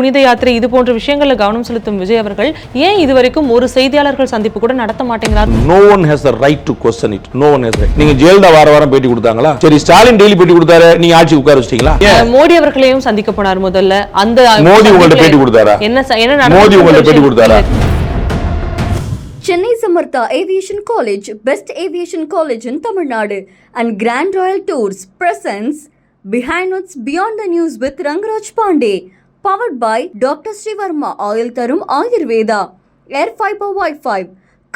புனித யாத்திரை இது போன்ற விஷயங்கள்ல கவனம் செலுத்தும் விஜய் அவர்கள் ஏன் இதுவரைக்கும் ஒரு செய்தியாளர்கள் சந்திப்பு கூட நடத்த மாட்டேங்கிறார்? No one has the right to question it. No one has right. நீங்க ஜெயலலிதா வாரம் பேட்டி கொடுத்தாங்களா? சரி, ஸ்டாலின் டெய்லி பேட்டி கொடுத்தாரு, நீங்க ஆட்சி உட்கார வச்சிட்டீங்களா? மோடி அவர்களையும் சந்திக்க போனார் முதல்ல. அந்த மோடி உங்கள்ட்ட பேட்டி கொடுத்தாரா? என்ன மோடி உங்கள்ட்ட பேட்டி கொடுத்தாரா? Chennai Samartha Aviation College, best aviation college in Tamil Nadu, and Grand Royal Tours presents Behind Notes Beyond the News with Rangaraj Pandey, powered by Dr. Srivarma Oil Tarum Ayurveda, Air Fiber Wi-Fi,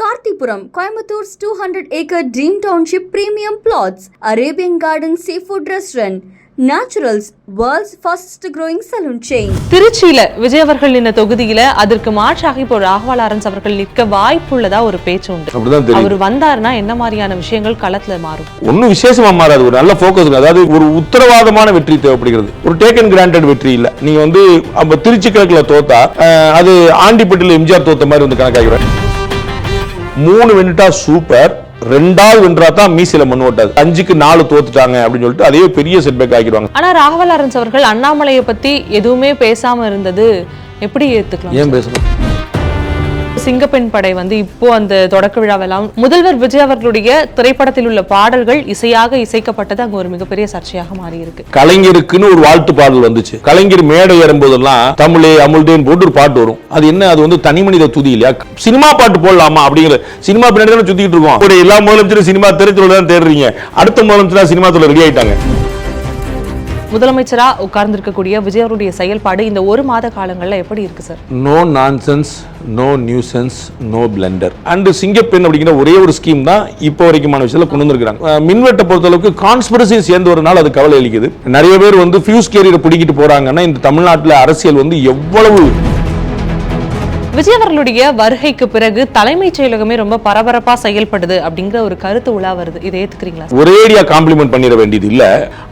Kartipuram, Coimbatore 200-acre Dream Township Premium Plots, Arabian Garden Seafood Restaurant, Naturals, world's fastest growing saloon chain. திருச்சியில விஜய் அவர்கள் இந்த தொகுதியில அதற்கு மாற்றாக இப்போ Raghava Lawrence அவர்கள் நிற்க வாய்ப்புள்ளதா ஒரு பேச்சு உண்டு. அவர் வந்தாருன்னா என்ன மாதிரியான விஷயங்கள் களத்துல மாறும்? ஒன்னும் விசேஷமா மாறாது. ஒரு நல்ல போக்கஸ், அதாவது ஒரு உத்தரவாதமான வெற்றி தேவைப்படுகிறது. ஒரு டேக்கன் கிராண்டட் வெற்றி இல்ல. நீங்க வந்து திருச்சி கிழக்குல தோத்தா அது ஆண்டிப்பட்டில எம்ஜிஆர் தோத்த மாதிரி வந்து கணக்காகிறேன். 3 வென்னுட்டா சூப்பர், 2வது வென்றா தான் மீசில மண் ஓட்டாது. 5க்கு 4 தோத்துட்டாங்க அப்படின்னு சொல்லிட்டு அதே பெரிய செட்பேக் ஆக்கிடுவாங்க. ஆனா ராகவா லாரன்ஸ் அவர்கள் அண்ணாமலையை பத்தி எதுவுமே பேசாம இருந்தது எப்படி ஏத்துக்கலாம்? ஏன் பேசணும்? சிங்கப்பெண் படை வந்து இப்போ அந்த தொடக்க விழாவெல்லாம் முதல்வர் விஜய் அவர்களுடைய திரைப்படத்தில் உள்ள பாடல்கள் இசையாக இசைக்கப்பட்டது அங்க ஒரு மிகப்பெரிய சர்ச்சையாக மாறி இருக்கு. கலைஞருக்குன்னு ஒரு வாழ்த்து பாடல் வந்துச்சு. கலைஞர் மேடை ஏறும்போதெல்லாம் தமிழே அமுல்தேன் போட்டு ஒரு பாட்டு வரும். அது என்ன? அது வந்து தனி மனித துதி இல்லையா? சினிமா பாட்டு போடலாமா அப்படிங்கிற சினிமா பின்னாடி தானே சுத்திட்டு இருக்கோம். எல்லா முதலமைச்சரும் சினிமா திரைத்துறையில தான் தேடுறீங்க. அடுத்த முதலமைச்சரா சினிமா துறை ரெடி ஆயிட்டாங்க. முதலமைச்சரா உட்கார்ந்திருக்கக்கூடிய விஜய் அவருடைய செயல்பாடு இந்த 1 மாத காலங்கள்ல எப்படி இருக்கு sir? No nonsense, no nuisance, no blunder. And Singappenn அப்படிங்கிற ஒரே ஒரு ஸ்கீம் தான் இப்போ வரைக்குமான விஷயத்துல கொண்டு வந்திருக்காங்க. மின்வெட்டை பொறுத்தளவுக்கு கான்ஸ்பிரசி சேர்ந்து ஒரு நாள் அது கவலை அளிக்குது. நிறைய பேர் வந்து ஃபியூஸ் கேரியரை பிடிக்கிட்டு போறாங்கன்னா இந்த தமிழ்நாட்டில் அரசியல் வந்து எவ்வளவு. விஜய் அவர்களுடைய வருகைக்கு பிறகு தலைமைச் செயலகமே ரொம்ப பரபரப்பா செயல்படுது அப்படிங்கிற ஒரு கருத்து உலா வருது. இதை ஏத்துக்கிறீங்களா? ஒரேடியா காம்ப்ளிமெண்ட் பண்ணிட வேண்டியது இல்ல.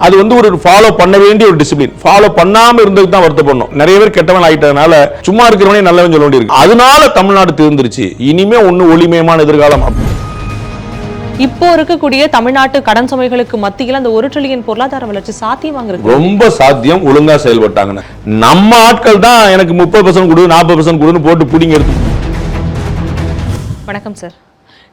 அது வந்து ஒரு ஃபாலோ பண்ண வேண்டிய ஒரு டிசிப்ளின். ஃபாலோ பண்ணாம இருந்ததுக்கு தான் வருத்தப்படணும். நிறைய பேர் கெட்டவன் ஆயிட்டதுனால சும்மா இருக்கிறவனே நல்லவன் சொல்ல வேண்டியிருக்கு. அதனால தமிழ்நாடு திருந்துருச்சு. இனிமே ஒண்ணு ஒளிமயமான எதிர்காலம். இப்போ இருக்கக்கூடிய தமிழ்நாட்டு கடன் சுமைகளுக்கு மத்தியில் அந்த 1 ட்ரில்லியன் பொருளாதார வளர்ச்சி சாத்தியமாங்கிறது ரொம்ப சாத்தியம். ஒழுங்கா செயல்பட்டாங்க. நம்ம ஆட்கள் தான் எனக்கு 30% கொடு 40% கொடுன்னு போட்டு புடிங்க எடுத்து. வணக்கம் சார்.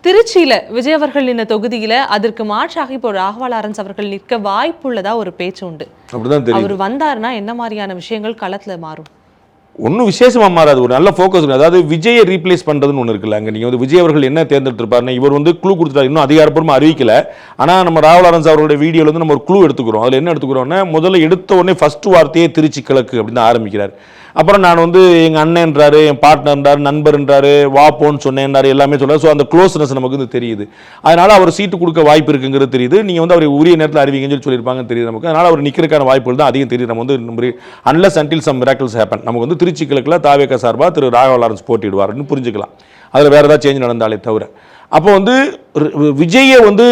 திருச்சியில விஜய் அவர்கள் இந்த தொகுதியில அதற்கு மாற்றாக இப்போ ராகவா லாரன்ஸ் அவர்கள் நிற்க வாய்ப்புள்ளதா ஒரு பேச்சு உண்டு. அவர் வந்தாருன்னா என்ன மாதிரியான விஷயங்கள் களத்துல மாறும்? ஒன்றும் விசேஷமா மாறாது. ஒரு நல்ல ஃபோக்கஸ். அதாவது விஜயை ரீப்ளேஸ் பண்றதுன்னு ஒன்று இருக்குல்ல. அங்கே நீங்கள் வந்து விஜய் அவர்கள் என்ன தேர்ந்தெடுத்திருப்பாருன்னா, இவர் வந்து க்ளூ கொடுத்துட்டாரு. இன்னும் அதிகாரப்பூர்வமாக அறிவிக்கல. ஆனால் நம்ம ராகவா லாரன்ஸ் அவர்களுடைய வீடியோவில் வந்து நம்ம ஒரு க்ளூ எடுத்துக்கிறோம். அதில் என்ன எடுத்துக்கிறோம்னா, முதல்ல எடுத்த உடனே ஃபர்ஸ்ட் வார்த்தையே திருச்சி கிழக்கு அப்படின்னு ஆரம்பிக்கிறார். அப்புறம் நான் வந்து எங்கள் அண்ணன்றாரு, என் பார்ட்னர்ன்றாரு, நண்பர்ன்றாரு, வாப்போன்னு சொன்னேன்றாரு, எல்லாமே சொல்றாரு. ஸோ அந்த க்ளோஸ்னஸ் நமக்கு வந்து தெரியுது. அதனால அவர் சீட்டு கொடுக்க வாய்ப்பு இருக்குங்கிறது தெரியுது. நீங்கள் வந்து அவர் உரிய நேரத்தில் அறிவிங்கன்னு சொல்லியிருப்பாங்கன்னு தெரியுது நமக்கு. அதனால அவர் நிற்கிறதுக்கான வாய்ப்புகள் தான் அதிகம் தெரியுது. நம்ம வந்து unless until some miracles happen. நமக்கு வந்து திருச்சி கிழக்கில் தாவேக சார்பாக திரு ராகவா லாரன்ஸ் போட்டிடுவார்னு புரிஞ்சுக்கலாம். அதில் வேறு ஏதாவது சேஞ்ச் நடந்தாலே தவிர. அப்போ வந்து விஜயை வந்து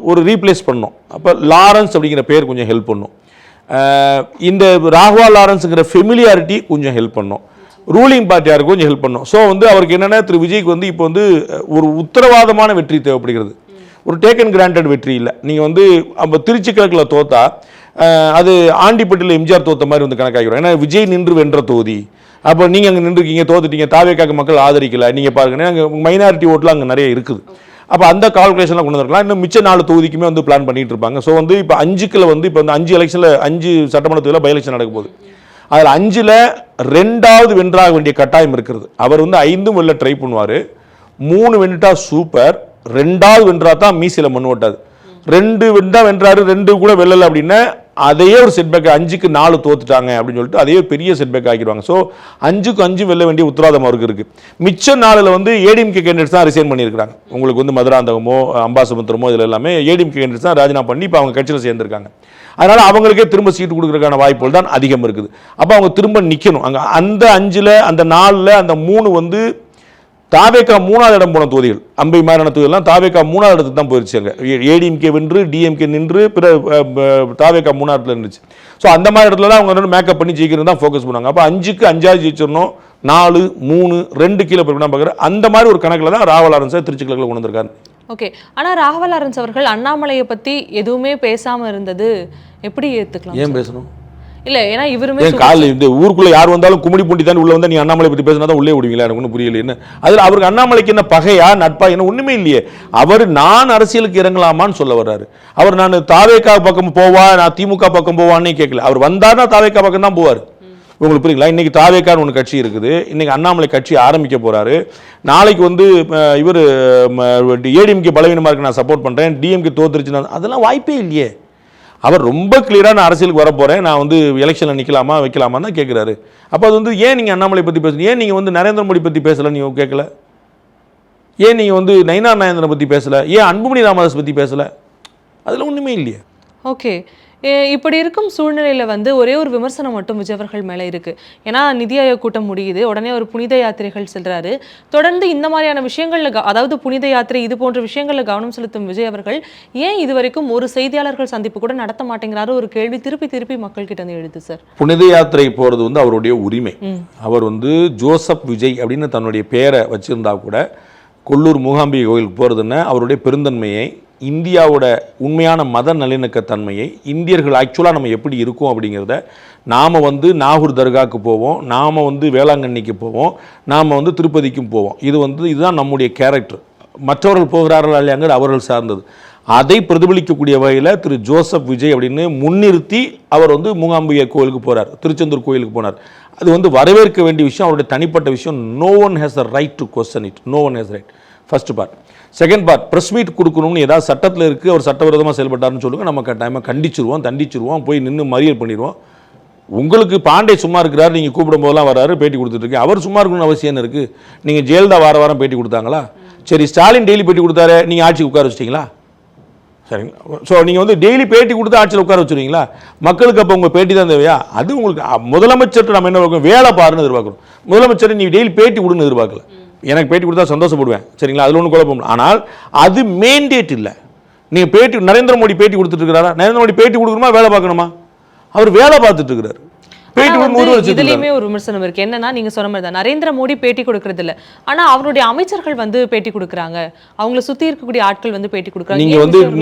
ஒரு ரீப்ளேஸ் பண்ணணும். அப்போ லாரன்ஸ் அப்படிங்கிற பேர் கொஞ்சம் ஹெல்ப் பண்ணும். இந்த ராகவா லாரன்ஸுங்கிற ஃபெமிலியாரிட்டி கொஞ்சம் ஹெல்ப் பண்ணும். ரூலிங் பார்ட்டியாருக்கு கொஞ்சம் ஹெல்ப் பண்ணும். ஸோ வந்து அவருக்கு என்னென்னா, திரு விஜய்க்கு வந்து இப்போ வந்து ஒரு உத்தரவாதமான வெற்றி தேவைப்படுகிறது. ஒரு டேக்கன் கிராண்டட் வெற்றி இல்லை. நீங்கள் வந்து திருச்சி கிழக்கில் தோத்தா அது ஆண்டிப்பட்டியில் எம்ஜிஆர் தோத்த மாதிரி வந்து கணக்காகிறோம். ஏன்னா விஜய் நின்று வென்ற தொகுதி. அப்போ நீங்கள் அங்கே நின்றுருக்கீங்க, தோத்துட்டீங்க, தாவேக்காக்கு மக்கள் ஆதரிக்கலை. நீங்கள் பாருங்கன்னா அங்கே மைனாரிட்டி ஓட்டெலாம் அங்கே நிறைய இருக்குது. அப்போ அந்த கால்குலேஷன்லாம் கொண்டு வந்துருக்கலாம். இன்னும் மிச்ச 4 தொகுதிக்குமே வந்து பிளான் பண்ணிட்டு இருப்பாங்க. ஸோ வந்து இப்போ 5க்குள்ள வந்து இப்போ வந்து 5 எலெக்ஷனில் 5 சட்டமன்ற தொகுதியில் பை எலெக்ஷன் நடக்க போகுது. அதில் 5ல் 2வது வென்றாக வேண்டிய கட்டாயம் இருக்கிறது. அவர் வந்து 5ம் வெல்ல ட்ரை பண்ணுவார். 3 வென்றுட்டா சூப்பர், 2வது வென்றா தான் மீசில மண் ஓட்டாது. 2 வென்றா வென்றாரு, 2 கூட வெல்லலை அப்படின்னா அதையே ஒரு செட்பேக். 5க்கு 4 தோத்துட்டாங்க அப்படின்னு சொல்லிட்டு அதையே பெரிய செட்பேக் ஆக்கிடுவாங்க. ஸோ 5க்கு 5 வெல்ல வேண்டிய உத்தரவாதம் அவருக்கு இருக்கு. மிச்ச 4ல் வந்து ஏடிஎம்கே கேண்டிடேட்ஸ் தான் ரிசைன் பண்ணியிருக்காங்க. உங்களுக்கு வந்து மதுராந்தகமோ அம்பாசமுத்திரமோ இதில் எல்லாமே ஏடிஎம்கே கேண்டிடேட்ஸ் தான் ராஜினாமா பண்ணி இப்போ அவங்க கட்சியில் சேர்ந்திருக்காங்க. அதனால அவங்களுக்கே திரும்ப சீட்டு கொடுக்கறதுக்கான வாய்ப்புகள் தான் அதிகம் இருக்குது. அப்போ அவங்க திரும்ப நிற்கணும். அங்கே அந்த 5ல் அந்த 4ல் அந்த 3 வந்து தாவேக்கா 3வது இடம் போன தொகுதிகள். அம்பை மாறான தொகுதிகள்லாம் தாவேக்கா 3வது இடத்துக்கு தான் போயிருச்சு. அங்கே ஏடிஎம்கே வென்று டிஎம்கே நின்று பிற தாவேக்கா 3வது இடத்துல இருந்துச்சு. ஸோ அந்த மாதிரி இடத்துல தான் அவங்க மேக்கப் பண்ணி ஜெயிக்கிறது தான் ஃபோக்கஸ் பண்ணுவாங்க. அப்போ 5க்கு 5வது ஜெயிச்சிடணும், 4, 3, 2 கீழே போய் பார்க்குறேன். அந்த மாதிரி ஒரு கணக்கில் தான் ராகவா லாரன்ஸை திருச்சி கிழக்கில் கொண்டு வந்திருக்காரு. ஓகே. ஆனா ராகவா லாரன்ஸ் அவர்கள் அண்ணாமலையை பத்தி எதுவுமே பேசாம இருந்தது எப்படி ஏத்துக்கலாம்? ஏன் பேசணும்? இல்ல ஏன்னா இவருமே ஏன் காலையில் இந்த ஊருக்குள்ள யார் வந்தாலும் கும்மிடி பூண்டி தான் உள்ள வந்தா நீ அண்ணாமலை பத்தி பேசினா தான் உள்ளே விடுவீங்களா? எனக்கு ஒன்றும் புரியல. என்ன அதில் அவருக்கு அண்ணாமலைக்கு என்ன பகையா நட்பா என்ன ஒண்ணுமே இல்லையே. அவர் நான் அரசியலுக்கு இறங்கலாமான்னு சொல்ல வர்றாரு. அவர் நான் தாவேகா பக்கம் போவா நான் திமுக பக்கம் போவான்னு கேட்கல. அவர் வந்தாருன்னா தாவேகா பக்கம் தான் போவார். உங்களுக்கு புரியுங்களா? இன்னைக்கு தாவேக்கான்னு ஒன்று கட்சி இருக்குது. இன்னைக்கு அண்ணாமலை கட்சி ஆரம்பிக்க போறாரு. நாளைக்கு வந்து இவர் ஏடிஎம்கே பலவீனமா இருக்கு நான் சப்போர்ட் பண்றேன், டிஎம்கே தோத்துருச்சுன்னா அதெல்லாம் வாய்ப்பே இல்லையே. அவர் ரொம்ப கிளியரா நான் அரசியலுக்கு வர போறேன், நான் வந்து எலெக்ஷன்ல நிக்கலாமா வைக்கலாமா தான் கேட்கிறாரு. அப்போ அது வந்து ஏன் நீங்க அண்ணாமலை பத்தி பேசுறீங்க? ஏன் நீங்க வந்து நரேந்திர மோடி பத்தி பேசல? நீங்க கேட்கல. ஏன் நீங்க வந்து நயினார் நாகேந்திரன் பத்தி பேசல? ஏன் அன்புமணி ராமதாஸ் பத்தி பேசல? அதுல ஒண்ணுமே இல்லையே. ஓகே, இப்படி இருக்கும் சூழ்நிலையில வந்து ஒரே ஒரு விமர்சனம் மட்டும் விஜய் அவர்கள் மேல இருக்கு. ஏன்னா நிதி ஆயோக் கூட்டம் முடியுது, உடனே ஒரு புனித யாத்திரைகள் செல்றாரு. தொடர்ந்து இந்த மாதிரியான விஷயங்கள்ல அதாவது புனித யாத்திரை இது போன்ற விஷயங்கள்ல கவனம் செலுத்தும் விஜய் அவர்கள் ஏன் இது வரைக்கும் ஒரு செய்தியாளர்கள் சந்திப்பு கூட நடத்த மாட்டேங்கிறாரு? ஒரு கேள்வி திருப்பி திருப்பி மக்கள் கிட்ட இருந்து எழுது சார். புனித யாத்திரை போறது வந்து அவருடைய உரிமை. அவர் வந்து ஜோசப் விஜய் அப்படின்னு தன்னுடைய பெயரை வச்சிருந்தா கூட கொல்லூர் மூகாம்பிகை கோயிலுக்கு போறதுன்னா அவருடைய பெருந்தன்மையை, இந்தியாவோட உண்மையான மத நல்லிணக்கத்தன்மையை, இந்தியர்கள் ஆக்சுவலாக நம்ம எப்படி இருக்கோம் அப்படிங்கிறத நாம் வந்து நாகூர் தர்காவுக்கு போவோம், நாம் வந்து வேளாங்கண்ணிக்கு போவோம், நாம் வந்து திருப்பதிக்கும் போவோம். இதுதான் நம்முடைய கேரக்டர். மற்றவர்கள் போகிறார்கள் இல்லையாங்கிறது அவர்கள் சார்ந்தது. அதை பிரதிபலிக்கக்கூடிய வகையில் திரு ஜோசப் விஜய் அப்படின்னு முன்னிறுத்தி அவர் வந்து மூகாம்பிகை கோயிலுக்கு போகிறார், திருச்செந்தூர் கோயிலுக்கு போனார். அது வந்து வரவேற்க வேண்டிய விஷயம், அவருடைய தனிப்பட்ட விஷயம். No one has the right to question it. No one has right. First part. Second part, press meet கொடுக்கணும்னு ஏதாவது சட்டத்தில் இருக்குது, அவர் சட்டவிரோதமாக செயல்பட்டார்னு சொல்லுங்கள், நம்ம கட்டாயமாக தண்டிச்சிருவோம், போய் நின்று மறியல் பண்ணிடுவோம். உங்களுக்கு பாண்டே சும்மா இருக்கிறார், நீங்கள் கூப்பிடும் போதெல்லாம் வராரு, பேட்டி கொடுத்துட்ருக்கீங்க. அவர் சும்மா இருக்கணும்னு அவசியம் என்ன இருக்குது? நீங்கள் ஜெயலலிதா வாரம் பேட்டி கொடுத்தாங்களா? சரி, ஸ்டாலின் டெய்லி பேட்டி கொடுத்தாரு, நீங்கள் ஆட்சிக்கு உட்கார வச்சிட்டிங்களா? சரிங்களா? ஸோ நீங்கள் வந்து டெய்லி பேட்டி கொடுத்து ஆட்சியில் உட்கார வச்சுருவீங்களா? மக்களுக்கு அப்போ உங்கள் பேட்டி தான் தேவையா? அது உங்களுக்கு முதலமைச்சர்கிட்ட நம்ம என்ன பார்க்கணும்? வேலை பாருன்னு எதிர்பார்க்கணும். முதலமைச்சர் நீ டெய்லி பேட்டி கொடுன்னு எதிர்பார்க்கல. எனக்கு பேட்டி கொடுத்தா சந்தோஷப்படுவேன், சரிங்களா? அதில் ஒன்றும் குழப்பம் இல்லை. ஆனால் அது மேண்டேட் இல்லை. நீங்கள் பேட்டி நரேந்திர மோடி பேட்டி கொடுத்துட்டு இருக்கிறாரா? நரேந்திர மோடி பேட்டி கொடுக்கணுமா வேலை பார்க்கணுமா? அவர் வேலை பார்த்துட்டு இருக்கிறார். இதுலயுமே ஒரு விமர்சனம் இருக்கு. என்னன்னா நீங்க சொன்ன மாதிரி தான் நரேந்திர மோடி பேட்டி கொடுக்கறது இல்ல, ஆனா அவருடைய அமைச்சர்கள் வந்து பேட்டி கொடுக்குறாங்க, அவங்கள சுத்தி இருக்கக்கூடிய ஆட்கள் வந்து பேட்டி கொடுக்குறாங்க.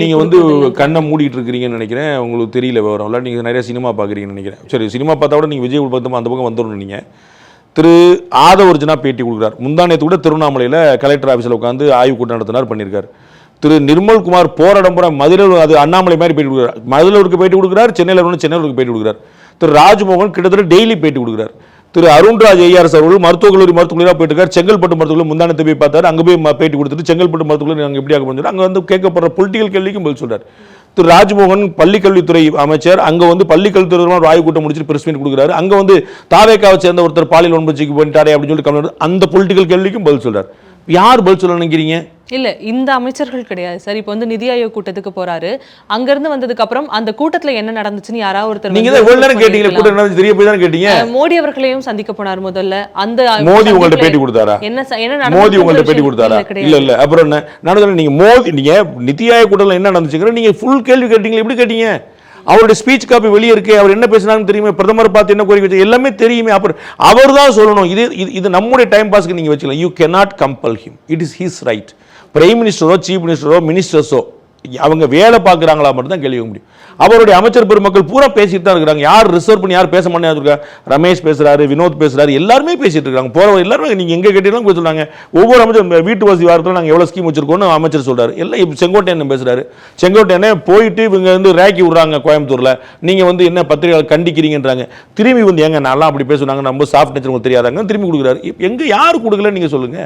நீங்க வந்து கண்ணை மூடிட்டு இருக்கிறீங்கன்னு நினைக்கிறேன். உங்களுக்கு தெரியல விவரம்ல. நீங்க நிறைய சினிமா பாக்குறீங்கன்னு நினைக்கிறேன். சரி, சினிமா பார்த்தா கூட நீங்க விஜய் பார்த்து அந்த பக்கம் வந்துடணும். நீங்க திரு ஆதவர்ஜனா பேட்டி கொடுக்குறார். முந்தானத்து கூட திருவண்ணாமலையில் கலெக்டர் ஆஃபீஸில் உட்காந்து ஆய்வு கூட்டம் நடத்தினார், பண்ணியிருக்காரு. திரு நிர்மல்குமார் போராடம்புற மதுரை, அது அண்ணாமலை மாதிரி பேட்டி கொடுக்குறார். மதுரைக்கு பேட்டி கொடுக்குறார், சென்னையில் பேட்டி கொடுக்குறார். திரு ராஜ்மோகன் கிட்டத்தட்ட டெய்லி பேட்டி கொடுக்குறார். திரு அருண்ராஜ் ஐஆர்எஸ் அவர்கள் மருத்துவக் கல்லூரியாக போயிட்டு இருக்கார். செங்கல்பட்டு மருத்துவக் முந்தானத்தை போய் பார்த்தார், அங்கே போய் பேட்டி கொடுத்துட்டு செங்கல்பட்டு மருத்துவக் கல்லூரி நாங்கள் எப்படியாக பண்ணி அங்கே வந்து கேட்கப்படுற பொலிட்டிக்கல் கேள்விக்கும் பதில் சொல்றார். திரு ராஜ்மோகன் பள்ளிக்கல்வித்துறை அமைச்சர், அங்கே வந்து பள்ளிக்கல்வித்துறை ஒரு ஆய்வு கூட்டம் முடிச்சுட்டு பிரஸ் மீட் கொடுக்குறாரு. அங்கே வந்து தாவேக்காவை சேர்ந்த ஒருத்தர் பாலியல் வன்முறைக்கு போயிட்டாரே அப்படின்னு சொல்லி கவலை, அந்த பொலிட்டிக்கல் கேள்விக்கும் பதில் சொல்றார். யார் பதில் சொல்ல நினைக்கிறீங்க? இல்ல இந்த அமைச்சர்கள் கிடையாது சார். இப்போ வந்து நிதி ஆயோக் கூட்டத்துக்கு போறாரு, அங்க இருந்து வந்ததுக்கு அப்புறம் அந்த கூட்டத்துல என்ன நடந்துச்சுன்னு யாராவது ஒருத்தர் நீங்க தான் நேரம் கேட்டீங்க, கூட்டம் நடந்து தெரிய போய் தான் கேட்டீங்க. மோடி அவர்களையும் சந்திக்க போனார் முதல்ல. அந்த மோடி உங்கள்ட்ட பேட்டி கொடுத்தாரா? என்ன மோடி உங்கள்ட்ட பேட்டி கொடுத்தாரா? இல்ல அப்புறம் என்ன நடந்தது? நீங்க மோடி நீங்க நிதி ஆயோக் கூட்டத்துல என்ன நடந்துச்சுங்கிற நீங்க ஃபுல் கேள்வி கேட்டீங்க. எப்படி கேட்டீங்க? அவருடைய ஸ்பீச் காப்பி வெளியே இருக்கு, அவர் என்ன பேசினாங்கன்னு தெரியுமே, பிரதமர் பார்த்து என்ன கோரிக்கை வச்சு எல்லாமே தெரியுமே. அப்புறம் அவர் தான் சொல்லணும். இது நம்முடைய டைம் பாஸ்க்கு நீங்க வச்சுக்கலாம். You cannot compel him. It is his right. Prime மினிஸ்டரோ சீஃப் மினிஸ்டரோ மினிஸ்டர்ஸோ அவங்க வேலை பார்க்குறாங்களா மட்டும் தான் கேள்வி முடியும். அவருடைய அமைச்சர் பெருமக்கள் பூரா பேசிட்டு தான் இருக்கிறாங்க. யார் ரிசர்வ் பண்ணி யார் பேச மாட்டேங்க? ரமேஷ் பேசுறாரு, வினோத் பேசுறாரு, எல்லாருமே பேசிட்டு இருக்காங்க. போறவங்க எல்லாருமே நீங்க எங்க கேட்டீங்களும் போய் சொல்றாங்க. ஒவ்வொரு அமைச்சர் வீட்டு வசதி வாரத்தில் நாங்கள் எவ்வளவு ஸ்கீம் வச்சிருக்கோம்னு அமைச்சர் சொல்றாரு. எல்லாம் செங்கோட்டையன் பேசுறாரு. செங்கோட்டையனே போயிட்டு இவங்க வந்து ரேக்கி விடுறாங்க கோயம்புத்தூர்ல, நீங்க வந்து என்ன பத்திரிகையாளர் கண்டிக்கிறீங்கன்றாங்க. திரும்பி வந்து எங்க நல்லா அப்படி பேசுனாங்க, நம்ம சாஃப்ட் நேச்சர் உங்களுக்கு தெரியாதாங்க, திரும்பி கொடுக்குறாரு. எங்க யாரு கொடுக்கல நீங்க சொல்லுங்க.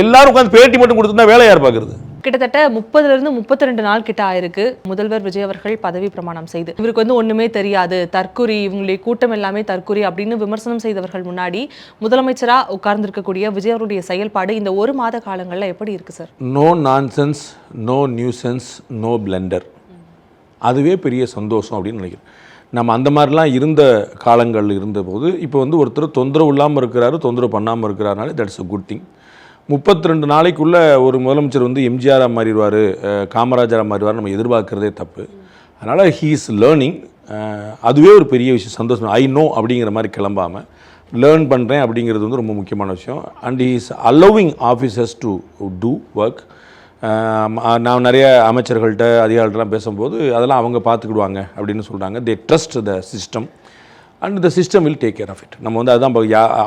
எல்லாரும் உட்காந்து பேட்டி மட்டும் கொடுத்துருந்தா வேலை யார் பார்க்கறது? கிட்டத்தட்ட 30 to 32 நாள் கிட்ட ஆயிருக்கு முதல்வர் விஜய் அவர்கள் பதவி பிரமாணம் செய்து. இவருக்கு வந்து ஒண்ணுமே தெரியாது, தற்குறி, இவங்களுடைய கூட்டம் எல்லாமே தற்குறி அப்படின்னு விமர்சனம் செய்தவர்கள் முன்னாடி முதலமைச்சரா உட்கார்ந்திருக்கக்கூடிய விஜய் அவருடைய செயல்பாடு இந்த ஒரு மாத காலங்கள்ல எப்படி இருக்கு sir? No nonsense, no nuisance, no blunder. அதுவே பெரிய சந்தோஷம் அப்படின்னு நினைக்கிறேன். நம்ம அந்த மாதிரிலாம் இருந்த காலங்கள் இருந்தபோது இப்போ வந்து ஒருத்தர் தொந்தரவு இல்லாமல் இருக்கிறாரு, தொந்தரவு பண்ணாமல் இருக்கிறாருனாலே தட்ஸ் அ குட் திங். 32 நாளைக்குள்ளே ஒரு முதலமைச்சர் வந்து எம்ஜிஆராக மாறிடுவார், காமராஜராக மாறிடுவார் நம்ம எதிர்பார்க்குறதே தப்பு. அதனால் ஹீ இஸ் லேர்னிங். அதுவே ஒரு பெரிய விஷயம், சந்தோஷம். ஐ நோ அப்படிங்கிற மாதிரி கிளம்பாமல் லேர்ன் பண்ணுறேன் அப்படிங்கிறது வந்து ரொம்ப முக்கியமான விஷயம். And he is allowing officers to do work. நான் நிறைய அமைச்சர்கள்ட்ட அதிகாரிகள்லாம் பேசும்போது அதெல்லாம் அவங்க பார்த்துக்கிடுவாங்க அப்படின்னு சொல்கிறாங்க. They trust the system. And the system will take care of it. நம்ம வந்து அதுதான்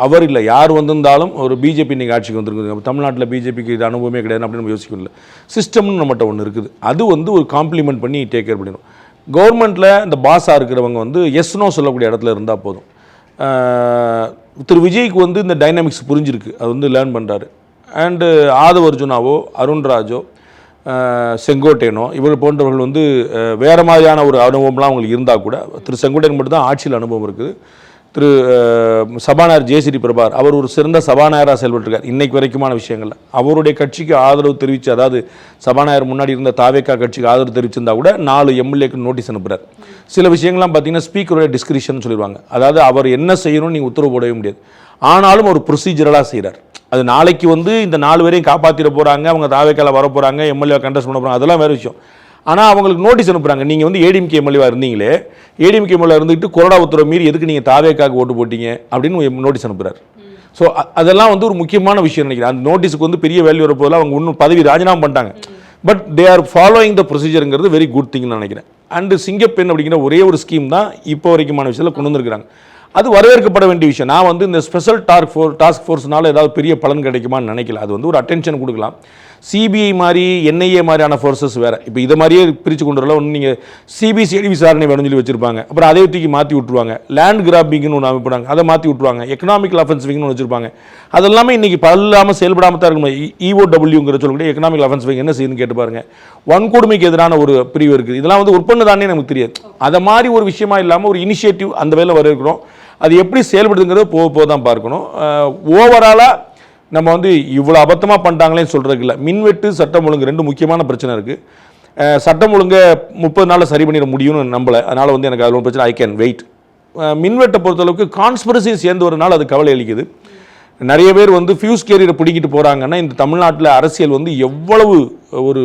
அவர் இல்லை யார் வந்திருந்தாலும் ஒரு பிஜேபி இன்றைக்கி ஆட்சிக்கு வந்துருக்கு, தமிழ்நாட்டில் பிஜேபிக்கு இது அனுபவமே கிடையாது அப்படின்னு நம்ம யோசிக்கணும். இல்லை, சிஸ்டம்னு நம்மகிட்ட ஒன்று இருக்குது, அது வந்து ஒரு காம்ப்ளிமெண்ட் பண்ணி டேக் கேர் பண்ணிடும். கவர்மெண்ட்டில் இந்த பாஸாக இருக்கிறவங்க வந்து எஸ்னோ சொல்லக்கூடிய இடத்துல இருந்தால் போதும். திரு விஜய்க்கு வந்து இந்த டைனாமிக்ஸ் புரிஞ்சிருக்கு, அது வந்து லேர்ன் பண்ணுறாரு. அண்டு ஆதவ அர்ஜுனாவோ அருண்ராஜோ செங்கோட்டையனோ இவர் போன்றவர்கள் வந்து வேறு மாதிரியான ஒரு அனுபவம்லாம் அவங்களுக்கு இருந்தால் கூட, திரு செங்கோட்டையன் மட்டும் தான் ஆட்சியில் அனுபவம் இருக்குது. திரு சபாநாயகர் ஜெயஸ்ரீ பிரபார் அவர் ஒரு சிறந்த சபாநாயகராக செயல்பட்டுருக்கார் இன்னைக்கு வரைக்குமான விஷயங்களில். அவருடைய கட்சிக்கு ஆதரவு தெரிவித்து, அதாவது சபாநாயகர் முன்னாடி இருந்த தாவேக்கா கட்சிக்கு ஆதரவு தெரிவிச்சிருந்தா கூட 4 எம்எல்ஏக்கு நோட்டீஸ் அனுப்புகிறார். சில விஷயங்கள்லாம் பார்த்தீங்கன்னா ஸ்பீக்கருடைய டிஸ்கிரிஷன் சொல்லிடுவாங்க, அதாவது அவர் என்ன செய்யணும்னு நீங்கள் உத்தரவு போடவே முடியாது. ஆனாலும் ஒரு ப்ரொசீஜரலாக செய்கிறார். அது நாளைக்கு வந்து இந்த 4 பேரையும் காப்பாற்றிட போகிறாங்க, அவங்க தாவேக்கால வர போகிறாங்க, எம்எல்ஏ கண்டெஸ்ட் பண்ண போகிறாங்க, அதெல்லாம் வேறு விஷயம். ஆனால் அவங்களுக்கு நோட்டீஸ் அனுப்புகிறாங்க, நீங்கள் வந்து ஏடிஎம்கே எம்எல்ஏவாக இருந்தீங்களே, ஏடிஎம்கே எம்எல்ஏ இருந்துட்டு கொரோனா உத்தரவு மீறி எதுக்கு நீங்கள் தாவேக்காக ஓட்டு போட்டீங்க அப்படின்னு நோட்டீஸ் அனுப்புகிறார். ஸோ அதெல்லாம் வந்து ஒரு முக்கியமான விஷயம் நினைக்கிறேன். அந்த நோட்டீஸுக்கு வந்து பெரிய வேல்யூ வரப்போதில் அவங்க இன்னும் பதவி ராஜினாமா பண்ணிட்டாங்க, but they are following the ப்ரொசீஜருங்கிறது வெரி குட் திங்னு நினைக்கிறேன். அண்டு சிங்கப்பெண் அப்படிங்கிற ஒரே ஒரு ஸ்கீம் தான் இப்போ வரைக்குமான விஷயத்தில் கொண்டு வந்துருக்கிறாங்க, அது வரவேற்கப்பட வேண்டிய விஷயம். நான் வந்து இந்த ஸ்பெஷல் டாஸ்க் ஃபோர்ஸ்னால ஏதாவது பெரிய பலன் கிடைக்குமான்னு நினைக்கல, அது வந்து ஒரு அட்டென்ஷன் கொடுக்கலாம். சிபிஐ மாதிரி என்ஐஏ மாதிரியான ஃபோர்ஸஸ் வேறு, இப்போ இதை மாதிரியே பிரித்து கொண்டு வரல. ஒன்று நீங்கள் சிபிசிஐடி விசாரணை வேணும்னு சொல்லி வச்சுருப்பாங்க, அப்புறம் அதே தூக்கி மாற்றி விட்ருவாங்க. லேண்ட் கிராபிங்னு ஒன்று அமைப்பாங்க, அதை மாற்றி விட்ருவாங்க. எக்கனாமிக்கல் அஃபென்ஸ் விங்னு வச்சுருப்பாங்க, அதெல்லாமே இன்றைக்கி பல்லாமல் செயல்படாமல் தான் இருக்கணும். இஓடபிள்யூங்கிற சொல்லக்கூடிய எக்கனாமிக்கல் அஃபென்ஸ் விங் என்ன செய்யுதுன்னு கேட்டு பாருங்கள். வன்கொடுமைக்கு எதிரான ஒரு பிரிவு இருக்குது, இதெல்லாம் வந்து ஒப்பந்தம் தானே நமக்கு தெரியாது. அதை மாதிரி ஒரு விஷயமா இல்லாமல் ஒரு இனிஷியேட்டிவ் அந்த வேலை வரவேற்கிறோம். அது எப்படி செயல்படுதுங்கிறத போக தான் பார்க்கணும். ஓவராலாக நம்ம வந்து இவ்வளோ அபத்தமாக பண்ணிட்டாங்களேன்னு சொல்கிறதுக்கு இல்லை. மின்வெட்டு, சட்டம் ஒழுங்கு 2 முக்கியமான பிரச்சனை இருக்குது. சட்டம் ஒழுங்கை 30 நாளில் சரி பண்ணிட முடியும்னு நம்பலை, அதனால் வந்து எனக்கு அதில் பிரச்சனை, ஐ கேன் வெயிட். மின்வெட்டை பொறுத்தளவுக்கு கான்ஸ்பிரசி சேர்ந்து வரனால அது கவலை அளிக்குது. நிறைய பேர் வந்து ஃபியூஸ் கேரியரை பிடிக்கிட்டு போகிறாங்கன்னா, இந்த தமிழ்நாட்டில் அரசியல் வந்து எவ்வளவு ஒரு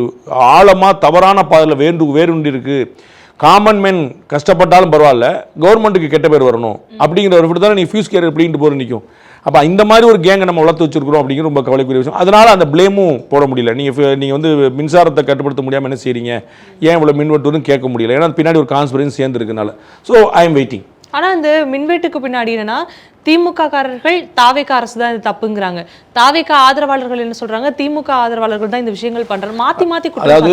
ஆழமாக தவறான பாதையில் வேறுண்டி இருக்குது. காமன் மேன் கஷ்டப்பட்டாலும் பரவாயில்ல, கவர்மெண்ட்டுக்கு கெட்ட பேர் வரணும் அப்படிங்கிற ஒரு தானே நீ ஃபியூஸ் கேரியர் பிடிக்கிட்டு போகிற நிற்கும். அப்போ இந்த மாதிரி ஒரு கேங்கை நம்ம வளர்த்து வச்சுருக்கிறோம் அப்படிங்கிற ரொம்ப கவலைக்குரிய விஷயம். அதனால் அந்த ப்ளேமும் போட முடியல. நீங்கள் வந்து மின்சாரத்தை கட்டுப்படுத்த முடியாமல் என்ன செய்கிறீங்க, ஏன் இவ்வளோ மின்வெட்டுன்னு கேட்க முடியல, ஏன்னா பின்னாடி ஒரு கான்ஸ்பிரன்சி சேர்ந்துருக்குனால. So I am waiting. ஆனால் இந்த மின்வெட்டுக்கு பின்னாடி என்னன்னா, திமுக காரர்கள் தாவேக்கா அரசு தான் இது தப்புங்கிறாங்க, தாவேக்கா ஆதரவாளர்கள் என்ன சொல்றாங்க, திமுக ஆதரவாளர்கள் தான் இந்த விஷயங்கள் பண்றாங்க, மாற்றி மாற்றி. அதாவது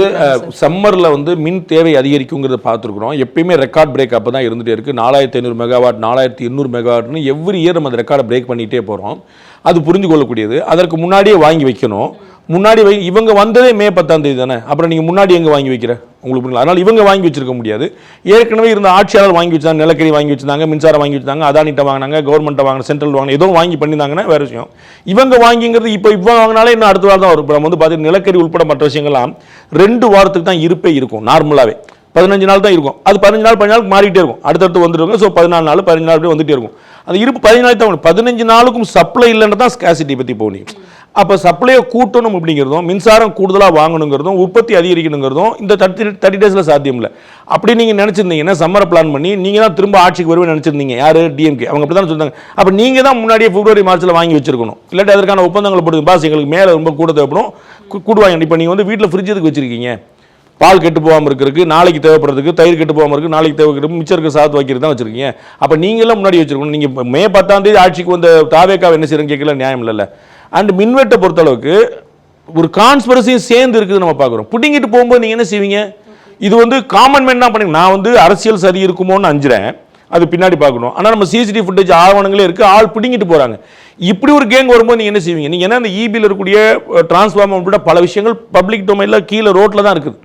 சம்மரில் வந்து மின் தேவை அதிகரிக்குங்கிறத பார்த்துருக்குறோம். எப்பயுமே ரெக்கார்ட் பிரேக் அப்போ தான் இருந்துகிட்டே இருக்குது. 4500 மெகாவாட் 4800 மெகாவாட்னு எவ்ரி இயர் நம்ம அந்த ரெக்கார்டை பிரேக் பண்ணிகிட்டே போகிறோம். அது புரிஞ்சு கொள்ளக்கூடியது. அதற்கு முன்னாடியே வாங்கி வைக்கணும். முன்னாடி இவங்க வந்ததே மே 10ஆம் தேதி தானே, அப்புறம் நீங்கள் முன்னாடி எங்கே வாங்கி வைக்கிற உங்களுக்கு புரியல. அதனால் இவங்க வாங்கி வச்சிருக்க முடியாது. ஏற்கனவே இருந்த ஆட்சியாளர் வாங்கி வச்சாங்க, நிலக்கரி வாங்கி வச்சிருந்தாங்க, மின்சாரம் வாங்கி வச்சிருந்தாங்க, அதானிட்ட வாங்கினாங்க, கவர்மெண்ட்டை வாங்கின, சென்ட்ரல் வாங்கின, ஏதோ வாங்கி பண்ணியிருந்தாங்கன்னா வேறு விஷயம். இவங்க வாங்கிங்கிறது இப்போ வாங்கினாலே இன்னும் அடுத்த வாரம் தான் வரும். இப்போ நம்ம வந்து பார்த்தீங்கன்னா நிலக்கரி உட்பட மற்ற விஷயங்கள்லாம் 2 வாரத்துக்கு தான் இருப்பே இருக்கும். நார்மலாகவே 15 நாள் தான் இருக்கும். அது 15 நாள் 15 நாளுக்கு மாறிட்டே இருக்கும், அடுத்தடுத்து வந்துருவாங்க. ஸோ 14 நாள் 15 நாள் அப்படியே வந்துட்டே இருக்கும். அந்த இருப்பு 15 நாள் தான். 15 நாளுக்கும் சப்ளை இல்லைன்னு தான் ஸ்கேசிட்டி பற்றி போனீங்க. அப்போ சப்ளையை கூட்டணும் அப்படிங்கிறதும், மின்சாரம் கூடுதலாக வாங்கணுங்கிறதும், உற்பத்தி அதிகரிக்கணுங்கிறதும் இந்த 30 டேஸில் சாத்தியம் இல்லை. அப்படி நீங்கள் நினச்சிருந்தீங்கன்னா சம்மரை பிளான் பண்ணி நீங்கள் தான் திரும்ப ஆட்சிக்கு வருவேன் நினச்சிருந்தீங்க. யார், டிஎம்கே, அவங்க அப்படி தான் சொல்லிட்டாங்க. அப்போ நீங்கள் தான் முன்னாடியே பிப்ரவரி மார்ச்சில் வாங்கி வச்சிருக்கணும். இல்லாட்டி அதற்கான ஒப்பந்தங்களை போட்டு பாஸ் எங்களுக்கு மேலே ரொம்ப கூட தேவைப்படும் கூடுவாங்க. இப்போ நீங்கள் வந்து வீட்டில் ஃப்ரிட்ஜ் எதுக்கு வச்சுருக்கீங்க, பால் கெட்டு போகாமல் இருக்கிறதுக்கு, நாளைக்கு தேவைப்படுறதுக்கு, தயிர் கெட்டு போகாமல் இருக்குது, நாளைக்கு தேவைப்படுறது, மிச்சம் இருக்க சாத்து வைக்கிறது தான் வச்சுருக்கீங்க. அப்போ நீங்களாம் முன்னாடி வச்சுருக்கணும். நீங்கள் மே 10ஆம் தேதி ஆட்சிக்கு வந்த தாவேக்காவை என்ன செய்யறேன்னு கேட்கல, நியாயம் இல்லைல்ல. அண்ட் மின்வெட்டை பொறுத்தளவுக்கு ஒரு கான்ஸ்பிரசியும் சேர்ந்து இருக்குது நம்ம பார்க்குறோம். புடிங்கிட்டு போகும்போது நீங்கள் என்ன செய்வீங்க, இது வந்து காமன் மேன் தான் பண்ணுங்க. நான் வந்து அரசியல் சரி இருக்குமோன்னு அஞ்சுறேன், அது பின்னாடி பார்க்கணும். ஆனால் நம்ம சிசிடிவி ஃபுட்டேஜ் ஆவணங்களே இருக்குது, ஆள் பிடிங்கிட்டு போகிறாங்க. இப்படி ஒரு கேங் வரும்போது நீங்கள் என்ன செய்வீங்க, நீங்கள் என்ன அந்த இபியில் இருக்கக்கூடிய டிரான்ஸ்ஃபார்மர் உட்பட பல விஷயங்கள் பப்ளிக் டொமைனில் கீழே ரோட்டில் தான் இருக்குது.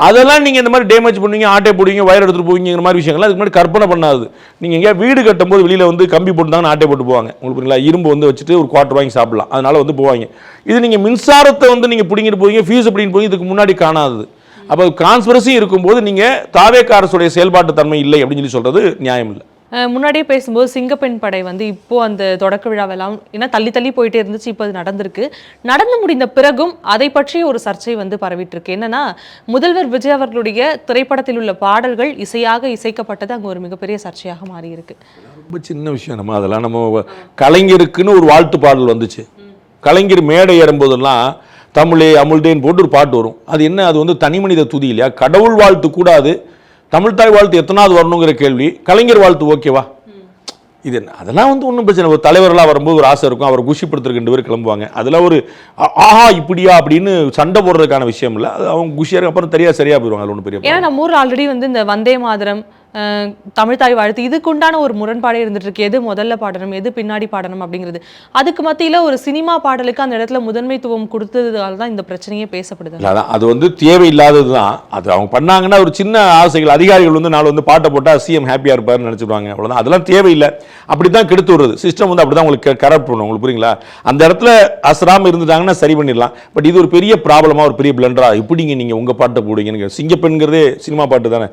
அதெல்லாம் நீங்கள் இந்த மாதிரி டேமேஜ் பண்ணுவீங்க, ஆட்டை போடுவீங்க, வயர் எடுத்துகிட்டு போவீங்கிற மாதிரி விஷயங்கள் அதுக்கு முன்னாடி கற்பனை பண்ணாது. நீங்கள் எங்கேயா வீடு கட்டும்போது வெளியில் வந்து கம்பி போட்டுதாங்க ஆட்டை போட்டு போவாங்க. உங்களுக்கு புரியுங்களா, இரும்பு வந்து வச்சுட்டு ஒரு குவார்டர் வாங்கி சாப்பிடலாம், அதனால் வந்து போவாங்க. இது நீங்கள் மின்சாரத்தை வந்து நீங்கள் பிடிங்கிட்டு போவீங்க, ஃபீஸ் அப்படின்னு போய் இதுக்கு முன்னாடி காணாது. அப்போ கான்ஸ்பிரசி இருக்கும்போது நீங்கள் தாவேக்கா அரசுடைய செயல்பாட்டு தன்மை இல்லை அப்படின்னு சொல்கிறது நியாயம் இல்லை. முன்னாடியே பேசும்போது சிங்கப்பெண் படை வந்து இப்போ அந்த தொடக்க விழாவெல்லாம் ஏன்னா தள்ளி தள்ளி போயிட்டே இருந்துச்சு, இப்போ அது நடந்திருக்கு. நடந்து முடிந்த பிறகும் அதை பற்றிய ஒரு சர்ச்சை வந்து பரவிட்டு இருக்கு. என்னன்னா, முதல்வர் விஜய் அவர்களுடைய திரைப்படத்தில் உள்ள பாடல்கள் இசையாக இசைக்கப்பட்டது அங்கே ஒரு மிகப்பெரிய சர்ச்சையாக மாறி இருக்கு. ரொம்ப சின்ன விஷயம். நம்ம அதெல்லாம் நம்ம கலைஞருக்குன்னு ஒரு வாழ்த்து பாடல் வந்துச்சு. கலைஞர் மேடை ஏறும்போதெல்லாம் தமிழே அமுல்டேன்னு போட்டு ஒரு பாட்டு வரும். அது என்ன, அது வந்து தனி மனித துதி இல்லையா? கடவுள் வாழ்த்து கூடாது, தமிழ்தாய் வாழ்த்து எத்தனாவது வரணுங்கிற கேள்வி. கலைஞர் வாழ்த்து ஓகேவா? இது என்ன அதெல்லாம் வந்து ஒன்றும் பிரச்சனை. ஒரு தலைவர்களாக வரும்போது ஒரு ஆசை இருக்கும், அவர் குஷிப்படுத்துறதுக்கு 2 பேர் கிளம்புவாங்க. அதில் ஒரு ஆஹா இப்படியா அப்படின்னு சண்டை போடுறதுக்கான விஷயம் இல்லை. அது அவங்க குஷியாக அப்புறம் சரியாக போயிடுவாங்க. அது ஒன்றும் பெரிய ஏன்னா நம்ம ஊர் ஆல்ரெடி வந்து இந்த வந்தே மாதரம், தமிழ்தாய் வாழ்த்து, இதுக்குண்டான ஒரு முரண்பாடே இருந்துட்டு இருக்கு. எது முதல்ல பாடணும், எது பின்னாடி பாடணும் அப்படிங்கிறது. அதுக்கு மத்தியில் ஒரு சினிமா பாடலுக்கு அந்த இடத்துல முதன்மைத்துவம் கொடுத்ததால தான் இந்த பிரச்சனையே பேசப்படுது. அதான் அது வந்து தேவையில்லாதது தான். அது அவங்க பண்ணாங்கன்னா ஒரு சின்ன ஆசைகள், அதிகாரிகள் வந்து நாலு வந்து பாட்டை போட்டால் சிஎம் ஹாப்பியாக இருப்பார்னு நினச்சிடுவாங்க, அவ்வளோதான். அதெல்லாம் தேவையில்லை. அப்படி தான் கெடுத்து விடுறது சிஸ்டம் வந்து. அப்படி தான் உங்களுக்கு கரெக்ட் பண்ணணும். உங்களுக்கு புரியுங்களா? அந்த இடத்துல அசராமல் இருந்துட்டாங்கன்னா சரி பண்ணிடலாம். பட் இது ஒரு பெரிய ப்ராப்ளமாக, ஒரு பெரிய பிளண்டரா இப்படிங்க நீங்கள் உங்கள் பாட்டை போடுவீங்க. சிங்கப்பெண்கிறதே சினிமா பாட்டு தானே.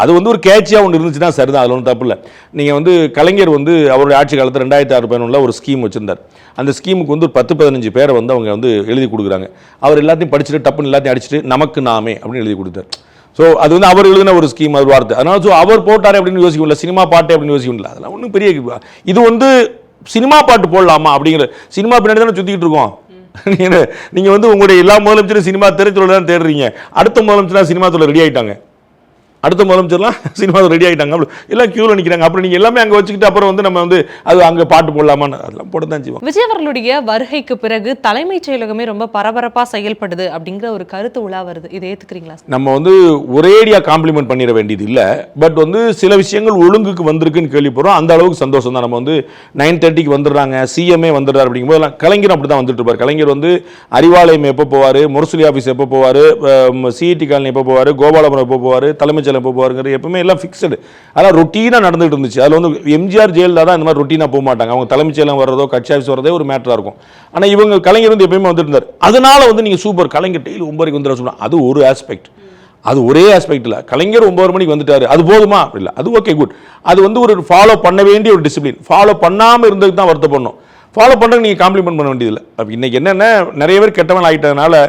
அது வந்து ஒரு கேட்சியாக ஒன்று இருந்துச்சுன்னா சரிதான், அதில் ஒன்றும் தப்பு இல்லை. நீங்கள் வந்து கலைஞர் வந்து அவருடைய ஆட்சி காலத்தில் 2006-11 ஒரு ஸ்கீம் வச்சிருந்தார். அந்த ஸ்கீமுக்கு வந்து ஒரு 10-15 பேரை வந்து அவங்க வந்து எழுதி கொடுக்குறாங்க. அவர் எல்லாத்தையும் படிச்சுட்டு டப்புன்னு எல்லாத்தையும் அடிச்சுட்டு நமக்கு நாமே அப்படின்னு எழுதி கொடுத்தார். ஸோ அது வந்து அவர் எழுதின ஒரு ஸ்கீம், அது வார்த்தை. அதனால ஸோ அவர் போட்டார் அப்படின்னு யோசிக்கல, சினிமா பாட்டு அப்படின்னு யோசிக்கல. அதெல்லாம் ஒன்றும் பெரிய இது வந்து சினிமா பாட்டு போடலாமா அப்படிங்கிற சினிமா பின்னாடி தானே சுற்றிக்கிட்டு இருக்கோம். நீங்கள் வந்து உங்களுடைய எல்லா முதலமைச்சரும் சினிமா திரைத்துறையில் தான் தேடுறீங்க. அடுத்த முதலமைச்சராக சினிமா துறை ரெடி ஆகிட்டாங்க, அடுத்த முதலமைச்சர்லாம் சினிமா ரெடி ஆகிட்டாங்க, அப்படி எல்லாம் க்யூவில் நிற்கிறாங்க. அப்புறம் நீங்கள் எல்லாமே அங்கே வச்சுக்கிட்டு அப்புறம் வந்து நம்ம வந்து அது அங்கே பாட்டு போடலாமான்னு அதெல்லாம் போட தான் செய்வோம். விஜய் அவர்களுடைய வருகைக்கு பிறகு தலைமைச் செயலகமே ரொம்ப பரபரப்பாக செயல்படுது அப்படிங்கிற ஒரு கருத்து உலா வருது. இதை ஏற்றுக்கிறீங்களா? நம்ம வந்து ஒரேடியாக காம்ப்ளிமெண்ட் பண்ணிட வேண்டியது இல்லை. பட் வந்து சில விஷயங்கள் ஒழுங்குக்கு வந்திருக்குன்னு கேள்விப்படுறோம். அந்த அளவுக்கு சந்தோஷம் தான். நம்ம வந்து 9:30 வந்துடுறாங்க, சிஎம்ஏ வந்துடுறாரு அப்படிங்கும்போது கலைஞர் அப்படி தான் வந்துட்டு இருப்பார். கலைஞர் வந்து அறிவாலயம் எப்போ போவார், முரசொலி ஆஃபீஸ் எப்போ போவார், சிஇடி காலனி எப்போ போவார், கோபாலபுரம் எப்போ போவார், தலைமைச் எப்போ போவாருங்கிறது எப்பவுமே எல்லாம் ஃபிக்ஸடு. அதெல்லாம் ரொட்டீனாக நடந்துகிட்டு இருந்துச்சு. அதில் வந்து எம்ஜிஆர் ஜெயலலிதா தான் இந்த மாதிரி ரொட்டீனாக போக மாட்டாங்க. அவங்க தலைமைச் செயலகம் வர்றதோ கட்சி ஆஃபீஸ் வரதே ஒரு மேட்டராக இருக்கும். ஆனால் இவங்க கலைஞர் வந்து எப்பயுமே வந்துட்டு இருந்தார். அதனால வந்து நீங்கள் சூப்பர் கலைஞர் டெய்லி 9 வந்துட சொல்லலாம். அது ஒரு ஆஸ்பெக்ட். அது ஒரே ஆஸ்பெக்ட் இல்லை. கலைஞர் 9 மணிக்கு வந்துட்டாரு அது போதுமா? அப்படி இல்லை, அது ஓகே குட். அது வந்து ஒரு ஃபாலோ பண்ண வேண்டிய ஒரு டிசிப்ளின். ஃபாலோ பண்ணாமல் இருந்ததுக்கு தான் வருத்தப்படணும். ஃபாலோ பண்ணுறதுக்கு நீங்கள் காம்ப்ளிமெண்ட் பண்ண வேண்டியதில்லை. அப்போ இன்றைக்கி என்னென்ன நிறைய பேர் கெட்டவன் ஆகிட்டதுனால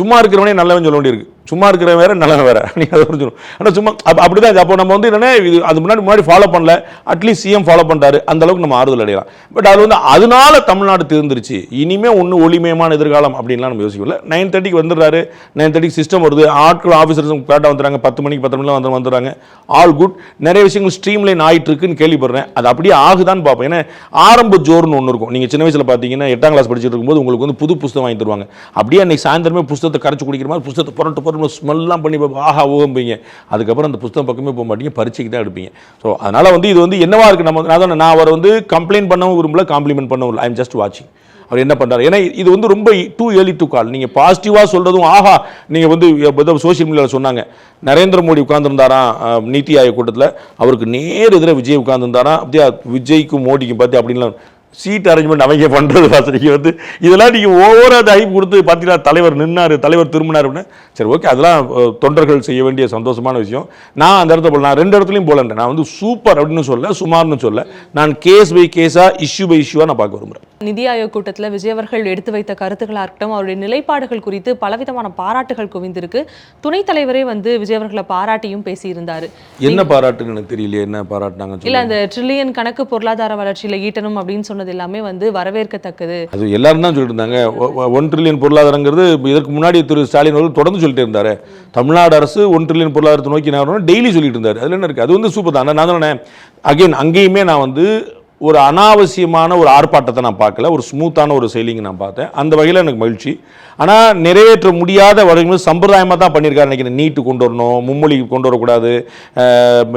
சும்மா இருக்கிறவனே நல்லவன் சொல்ல வேண்டியிருக்கு. சும்மா இருக்கிற வேற நல்லவன் வேற, நீங்கள் அதை புரிஞ்சுக்கணும். ஆனால் சும்மா அப்படி தான். அப்போ நம்ம வந்து என்னென்ன இது அது முன்னாடி ஃபாலோ பண்ணல, அட்லீஸ்ட் சிஎம் ஃபாலோ பண்ணுறாரு, அந்த அளவுக்கு நம்ம ஆறுதல் அடையலாம். பட் அது வந்து அதனால தமிழ்நாடு திருந்துருச்சு, இனிமேல் ஒன்று ஒளிமயமான எதிர்காலம் அப்படின்லாம் நம்ம யோசிக்கல. 9:30 வந்துடுறாரு, 9:30 சிஸ்டம் வருது, ஆட்கள் ஆஃபீஸர்ஸ் கரெக்டாக வந்துடுறாங்க, 10 மணிக்கு 10 மணிலாம் வந்துடுறாங்க, ஆல் குட். நிறைய விஷயங்கள் ஸ்ட்ரீம்லைன் ஆகிட்டு இருக்குன்னு கேள்விப்படுறேன். அது அப்படியே ஆகுதான்னு பார்ப்பேன். ஏன்னா ஆரம்ப ஜோர்னு ஒன்று இருக்கும். நீங்கள் சின்ன வயசில் பார்த்தீங்கன்னா 8ஆம் கிளாஸ் படிச்சுட்டு இருக்கும்போது உங்களுக்கு வந்து புது புத்தகம் வாங்கி தருவாங்க. அப்படியே அன்றைக்கி சாயந்தரமே புத்தகத்தை கரைச்சி குடிக்கிற மாதிரி புத்தகத்தை புரட்டு ஸ்மெல்லாம் பண்ணி ஆஹா ஊகம்பீங்க. அதுக்கப்புறம் அந்த புத்தகம் பக்கமே போக மாட்டீங்க, பரீட்சைக்கு தான் எடுப்பீங்க. ஸோ அதனால் வந்து இது வந்து என்னவா இருக்குது, நம்ம நான் அவரை வந்து கம்ப்ளைண்ட் பண்ணவும் விரும்பல, காம்ப்ளிமெண்ட் பண்ணவும் இல்லை. ஐ எம் ஜஸ்ட் வாட்சிங் அவர் என்ன பண்ணுறாரு. ஏன்னா இது வந்து ரொம்ப டூ ஏர்லி டு கால். நீங்கள் பாசிட்டிவாக சொல்கிறதும் ஆஹா. நீங்கள் வந்து சோஷியல் மீடியாவில் சொன்னாங்க நரேந்திர மோடி உட்கார்ந்துருந்தாராம் நீத்தி ஆயோக் கூட்டத்தில், அவருக்கு நேர் எதிராக விஜய் உட்கார்ந்துருந்தாராம். அப்படியே விஜய்க்கும் மோடிக்கும் பார்த்து அப்படின்லாம் சீட் அரேஞ்ச்மெண்ட் அவங்க பண்ணுறது வாசனைக்கு வந்து இதெல்லாம் நீங்கள் ஓவராக அது ஹைப் கொடுத்து பார்த்தீங்கன்னா தலைவர் நின்னார், தலைவர் திரும்பினார் அப்படின்னு. சரி ஓகே, அதெல்லாம் தொண்டர்கள் செய்ய வேண்டிய சந்தோஷமான விஷயம். நான் அந்த இடத்துல போல நான் 2 இடத்துலையும் போலன்றேன். நான் வந்து சூப்பர் அப்படின்னு சொல்ல, சுமார்னு சொல்ல, நான் கேஸ் பை கேஸாக இஷ்யூ பை இஷ்யூவாக நான் பார்க்க விரும்புகிறேன். நிதி ஆயோக் கூட்டத்தில் விஜய் அவர்கள் எடுத்து வைத்த கருத்துக்களாக இருக்கட்டும், அவருடைய நிலைப்பாடுகள் குறித்து பலவிதமான பாராட்டுகள் குவிந்திருக்கு. துணைத் தலைவரே வந்து விஜய் அவர்களை பாராட்டியும் பேசியிருந்தார். என்ன பாராட்டுன்னு எனக்கு தெரியலையே, என்ன பாராட்டினாங்க? இல்லை, அந்த ட்ரில்லியன் கணக்கு பொருளாதார வளர்ச்சியில் ஈட்டணும் அப்படின்னு சொன்னது எல்லாமே வந்து வரவேற்கத்தக்கது. அது எல்லாரும் தான் சொல்லிட்டு இருந்தாங்க. 1 ட்ரில்லியன் பொருளாதாரங்கிறது இதற்கு முன்னாடி திரு ஸ்டாலின் அவர்கள் தொடர்ந்து சொல்லிட்டு இருந்தாரு. தமிழ்நாடு அரசு 1 ட்ரில்லியன் பொருளாதாரத்தை நோக்கி நான் டெய்லி சொல்லிட்டு இருந்தார். அதில் என்ன இருக்குது, அது வந்து சூப்பர் தான். நான் சொன்னேன் அகெயின், அங்கேயுமே நான் வந்து ஒரு அனாவசியமான ஒரு ஆர்ப்பாட்டத்தை நான் பார்க்கல, ஒரு ஸ்மூத்தான ஒரு செயலிங்க நான் பார்த்தேன். அந்த வகையில் எனக்கு மகிழ்ச்சி. ஆனால் நிறைவேற்ற முடியாத வகைகள் சம்பிரதாயமாக தான் பண்ணியிருக்காரு நினைக்கிறேன். நீட்டு கொண்டு வரணும், மும்மொழி கொண்டு வரக்கூடாது,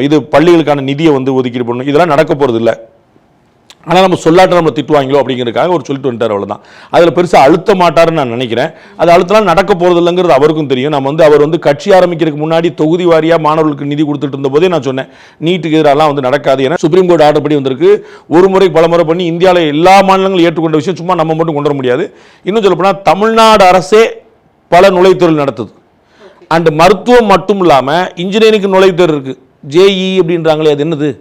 இது பள்ளிகளுக்கான நிதியை வந்து ஒதுக்கீடு பண்ணணும், இதெல்லாம் நடக்க போகிறது இல்லை. ஆனால் நம்ம சொல்லாட்ட நம்ம திட்டுவாங்களோ அப்படிங்கிறதுக்காக ஒரு சொல்லிட்டு வந்துட்டார், அவ்வளோதான். அதில் பெருசாக அழுத்த மாட்டாருன்னு நான் நினைக்கிறேன். அது அழுத்தலாம் நடக்க போகிறது இல்லைங்கிறது அவருக்கும் தெரியும். நம்ம வந்து அவர் வந்து கட்சி ஆரம்பிக்கிறதுக்கு முன்னாடி தொகுதி வாரியாக மாணவர்களுக்கு நிதி கொடுத்துட்டு இருந்த போதே நான் சொன்னேன் நீட்டுக்கு எதிராலாம் வந்து நடக்காது. ஏன்னா சுப்ரீம் கோர்ட் ஆர்டர் படி வந்திருக்கு. ஒரு முறை பல முறை பண்ணி இந்தியாவில் எல்லா மாநிலங்களும் ஏற்றுக்கொண்ட விஷயம் சும்மா நம்ம மட்டும் கொண்டு வர முடியாது. இன்னும் சொல்லப்போனால் தமிழ்நாடு அரசே பல நுழைத்தொழில் நடத்துது. அண்ட் மருத்துவம் மட்டும் இல்லாமல் இன்ஜினியரிங்க்கு நுழைத்தொழில் இருக்குது. ஜேஇ அப்படின்றாங்களே, அது என்னது?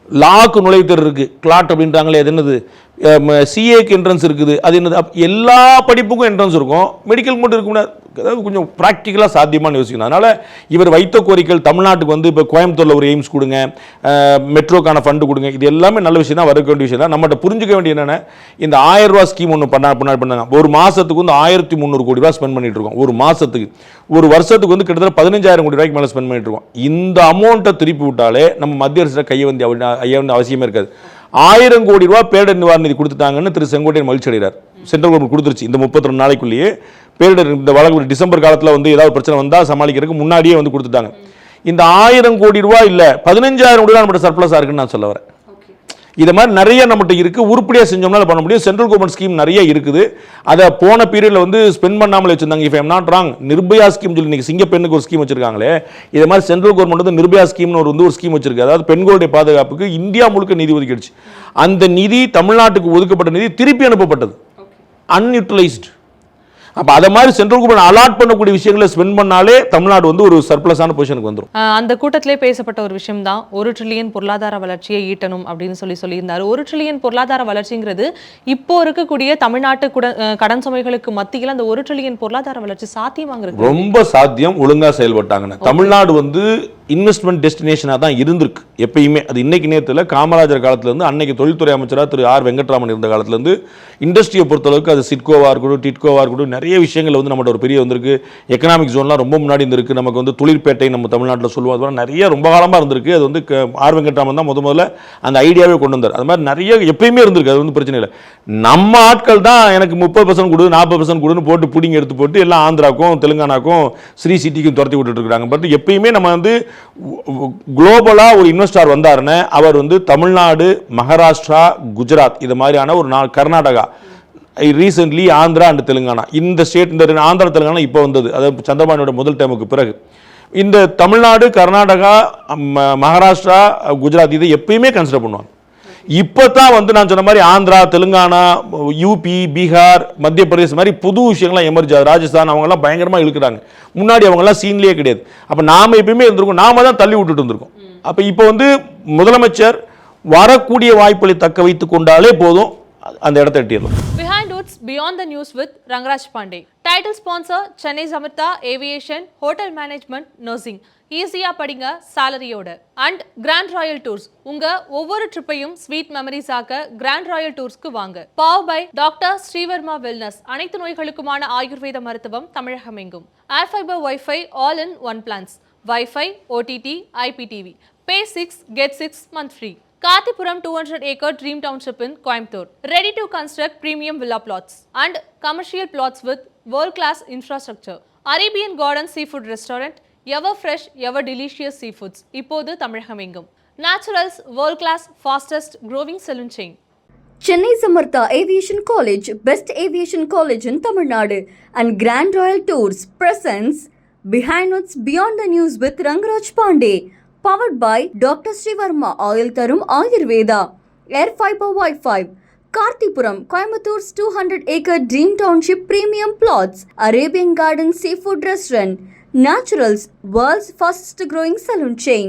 லாக்கு நுழைவுத்தேர்வு இருக்குது. கிளாட் அப்படின்றாங்களே, அது என்னது? சிஏக்கு என்ட்ரன்ஸ் இருக்குது, அது என்னது? எல்லா படிப்புக்கும் என்ட்ரன்ஸ் இருக்கும், மெடிக்கல் மட்டும் இருக்க முடியாது. அதாவது கொஞ்சம் ப்ராக்டிக்கலாக சாத்தியமானு யோசிக்கணும். அதனால் இவர் வைத்த கோரிக்கைகள் தமிழ்நாட்டுக்கு வந்து இப்போ கோயம்புத்தூரில் ஒரு எய்ம்ஸ் கொடுங்க, மெட்ரோக்கான ஃபண்டு கொடுங்க, இது எல்லாமே நல்ல விஷயம் தான், வரக்க வேண்டிய விஷயம் தான். நம்மகிட்ட புரிஞ்சுக்க வேண்டிய என்னென்னா, இந்த 1000 ரூபா ஸ்கீம் ஒன்று பண்ணாங்க. ஒரு மாதத்துக்கு வந்து 1300 கோடி ரூபா ஸ்பெண்ட் பண்ணிட்டு இருக்கோம். ஒரு மாதத்துக்கு, ஒரு வருஷத்துக்கு வந்து கிட்டத்தட்ட 15000 கோடி ரூபாய்க்கு மேலே ஸ்பெண்ட் பண்ணிட்டு இருக்கோம். இந்த அமௌண்ட்டை திருப்பி விட்டாலே நம்ம மத்திய அரசு கையை வந்து அவசியமே இருக்காது. 1000 கோடி ரூபாய் பேரிடர் நிவாரண நிதி கொடுத்துட்டாங்கன்னு திரு செங்கோட்டையன் மகிழ்ச்சி அடைகிறார். சென்ட்ரல் கவர்மெண்ட் கொடுத்துருச்சு இந்த 32 நாளைக்குள்ளேயே. பேரிடர் இந்த வழக்கு டிசம்பர் காலத்தில் வந்து ஏதாவது பிரச்சனை வந்தால் சமாளிக்கிறதுக்கு முன்னாடியே வந்து கொடுத்துட்டாங்க. இந்த 1000 கோடி ரூபாய் இல்லை 15,000 கோடி ரூபாய் நம்மகிட்ட சர்ப்ளஸாக இருக்குன்னு நான் சொல்ல வரேன். இது மாதிரி நிறைய நம்மகிட்ட இருக்கு, உருப்படியாக செஞ்சோம்னா பண்ண முடியும். சென்ட்ரல் கவர்மெண்ட் ஸ்கீம் நிறைய இருக்குது, அதை போன பீரியட்ல வந்து ஸ்பெண்ட் பண்ணாமல் வச்சிருந்தாங்க. If I'm not wrong, Nirbhaya scheme சொல்லி இன்னைக்கு சிங்கப்பெண்ணுக்கு ஒரு ஸ்கீம் வச்சிருக்காங்களே, இது மாதிரி சென்ட்ரல் கவர்மெண்ட் வந்து நிர்பயா ஸ்கீம்னு ஒரு ஸ்கீம் வச்சிருக்கு. அதாவது பெண்களுடைய பாதுகாப்புக்கு இந்தியா முழுக்க நிதி ஒதுக்கிடுச்சு. அந்த நிதி தமிழ்நாட்டுக்கு ஒதுக்கப்பட்ட நிதி திருப்பி அனுப்பப்பட்டது, அன்யூட்டிலைஸ்டு. அப்போ அதை மாதிரி சென்ட்ரல் கவர்மெண்ட் அலாட் பண்ணக்கூடிய விஷயங்களை ஸ்பெண்ட் பண்ணாலே தமிழ்நாடு வந்து ஒரு சர்ப்ளஸான பொசிஷனுக்கு வந்துடும். அந்த கூட்டத்திலே பேசப்பட்ட ஒரு விஷயம் தான் 1 ட்ரில்லியன் பொருளாதார வளர்ச்சியை ஈட்டணும் அப்படின்னு சொல்லியிருந்தாரு. 1 ட்ரில்லியன் பொருளாதார வளர்ச்சிங்கிறது இப்போ இருக்கக்கூடிய தமிழ்நாட்டு கடன் சுமைகளுக்கு மத்தியில் அந்த 1 ட்ரில்லியன் பொருளாதார வளர்ச்சி சாத்தியமாங்கிறது ரொம்ப சாத்தியம், ஒழுங்கா செயல்பட்டாங்கன்னா. தமிழ்நாடு வந்து இன்வெஸ்ட்மெண்ட் டெஸ்டினேஷனாக தான் இருந்திருக்கு எப்பயுமே. அது இன்னைக்கு நேரத்தில் காமராஜர் காலத்திலேருந்து அன்னைக்கு தொழில்துறை அமைச்சராக திரு ஆர் வெங்கட்ராமன் இருந்த காலத்திலேருந்து இண்டஸ்ட்ரியை பொறுத்தளவுக்கு அது சிட்கோவாக இருக்கட்டும், டிட்கோவாக இருக்கட்டும், நிறைய விஷயங்கள் வந்து நம்மகிட்ட ஒரு பெரிய வந்திருக்கு. எக்கனாமிக் ஜோன்லாம் ரொம்ப முன்னாடி இருந்திருக்கு. நமக்கு வந்து தொழிற்பேட்டை நம்ம தமிழ்நாட்டில் சொல்லுவோம், அது மாதிரி நிறைய ரொம்ப காலமாக இருந்திருக்கு. அது வந்து ஆர் வெங்கட்ராமன் தான் முதல்ல அந்த ஐடியாவே கொண்டு வந்தார். அது மாதிரி நிறைய எப்பயுமே இருந்திருக்கு, அது வந்து பிரச்சனை இல்லை. நம்ம ஆட்கள் தான் எனக்கு 30% கொடு 40% கொடுன்னு போட்டு புடிங்க எடுத்து போட்டு எல்லாம் ஆந்திராக்கும் தெலுங்கானாக்கும் ஸ்ரீ சிட்டிக்கும் துரத்தி விட்டுட்டு இருக்காங்க. பட் எப்பயுமே நம்ம வந்து குளோபலாக ஒரு இன்வெஸ்டார் வந்தாருன்னு அவர் வந்து தமிழ்நாடு, மகாராஷ்டிரா, குஜராத் இது மாதிரியான ஒரு கர்நாடகா, ரீசென்ட்லி ஆந்திரா அண்ட் தெலுங்கானா, இந்த ஸ்டேட், இந்த ஆந்திரா தெலுங்கானா இப்போ வந்தது, அதாவது சந்திரபாபுவோட முதல் டைமுக்கு பிறகு. இந்த தமிழ்நாடு, கர்நாடகா, மகாராஷ்டிரா, குஜராத் இதை எப்பயுமே கன்சிடர் பண்ணுவாங்க. இப்போ தான் வந்து நான் சொன்ன மாதிரி ஆந்திரா, தெலுங்கானா, யூபி, பீகார், மத்திய பிரதேஷ் மாதிரி புது விஷயங்கள்லாம் எமர்ஜ் ஆகுது. ராஜஸ்தான் அவங்கெல்லாம் பயங்கரமாக இழுக்கிறாங்க. முன்னாடி அவங்கெல்லாம் சீன்லேயே கிடையாது. அப்போ நாம் எப்பயுமே இருந்திருக்கோம், நாம தான் தள்ளி விட்டுட்டு இருந்திருக்கோம். அப்போ இப்போ வந்து முதலமைச்சர் வரக்கூடிய வாய்ப்புகளை தக்க வைத்துக் கொண்டாலே போதும், அந்த இடத்தை எட்டிடலாம். Behind Woods Beyond the News with Rangaraj Pandey. Title sponsor Chennai Samartha Aviation, Hotel Management, Nursing. ஈஸியா படிங்க சாலரியோட. அண்ட் கிராண்ட் ராயல் டூர்ஸ், உங்க ஒவ்வொரு ட்ரிப்பையும் ஸ்வீட் மெமரிஸ் ஆக்க கிராண்ட் ராயல் டூர்ஸ்க்கு வாங்க. Power by doctor Srivarma wellness, அனைத்து நோய்களுக்குமான ஆயுர்வேத மருத்துவம் தமிழகம் எங்கும். Air fibre wifi all in one plans, wifi, OTT, IPTV. Pay 6 get 6 month free. Kathipuram 200-acre Dream Township in Coimbatore. Ready to construct premium villa plots and commercial plots with world-class infrastructure. Arabian Garden Seafood Restaurant, ever fresh, ever delicious seafoods. இப்போது தமிழகம் எங்கும். Naturals, world-class, fastest growing saloon chain. Chennai Samartha Aviation College, best aviation college in Tamil Nadu, and Grand Royal Tours presents Behind Woods Beyond the News with Rangaraj Pandey. Powered by Dr. Srivarma Oil Tarum Ayurveda, Air Fiber Wi-Fi, Karthipuram, Coimbatore 200-acre Dream Township Premium Plots, Arabian Garden Seafood Restaurant, Naturals, world's fastest growing saloon chain.